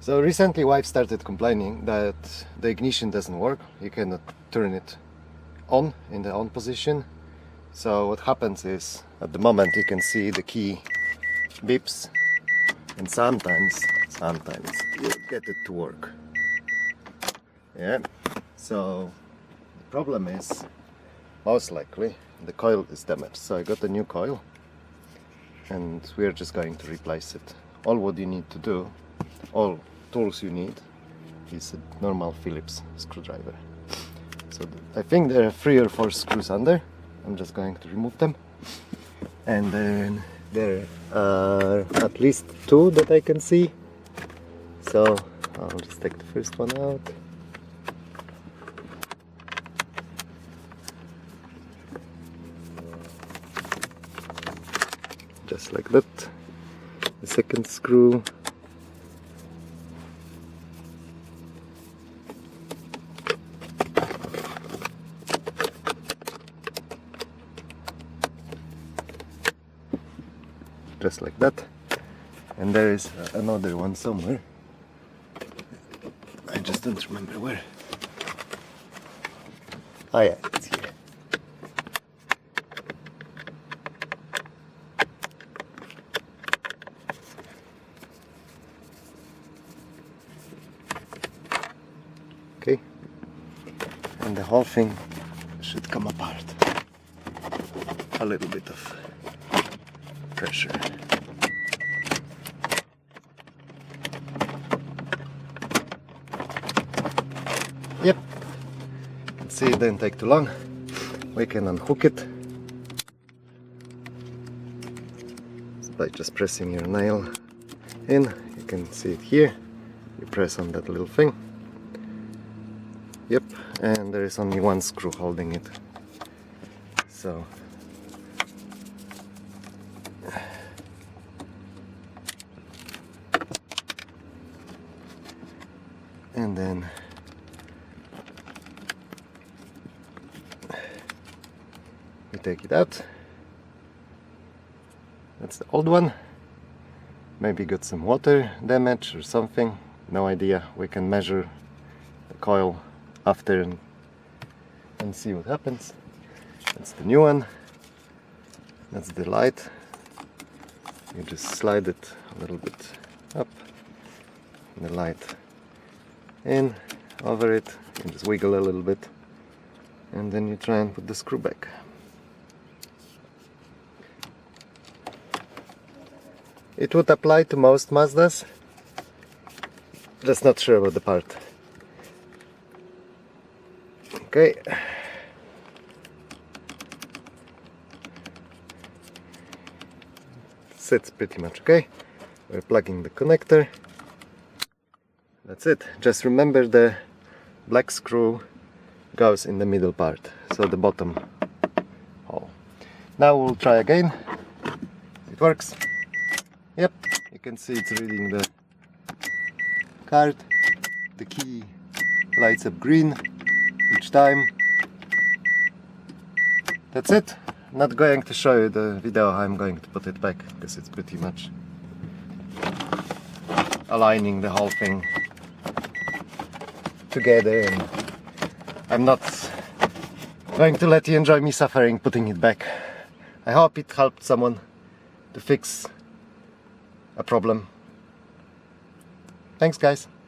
So recently wife started complaining that the ignition doesn't work. You cannot turn it on in the on position. So what happens is, at the moment you can see the key beeps, and sometimes you get it to work. Yeah. So the problem is, most likely the coil is damaged. So I got a new coil and we're just going to replace it. All what you need to do, all tools you need, is a normal Phillips screwdriver. So I think there are 3 or 4 screws under. I'm just going to remove them, and then there are at least 2 that I can see. So I'll just take the first one out. Just like that. The second screw. Just like that. And there is another one somewhere. I just don't remember where. Oh yeah, it's here. Okay, and the whole thing should come apart. A little bit of pressure. Yep, let's see, it didn't take too long. We can unhook it by just pressing your nail in. You can see it here. You press on that little thing. Yep, and there is only 1 screw holding it. So and then we take it out. That's the old one. Maybe got some water damage or something, no idea. We can measure the coil after and see what happens. That's the new one. That's the light. You just slide it a little bit up, the light in, over it, you just wiggle a little bit, and then you try and put the screw back. It would apply to most Mazdas, just not sure about the part. Okay. Sits pretty much okay. We're plugging the connector. That's it. Just remember the black screw goes in the middle part, so the bottom hole. Now we'll try again. It works. Yep, you can see it's reading the card. The key lights up green each time. That's it. Not going to show you the video how I'm going to put it back, because it's pretty much aligning the whole thing together, and I'm not going to let you enjoy me suffering putting it back. I hope it helped someone to fix a problem. Thanks guys.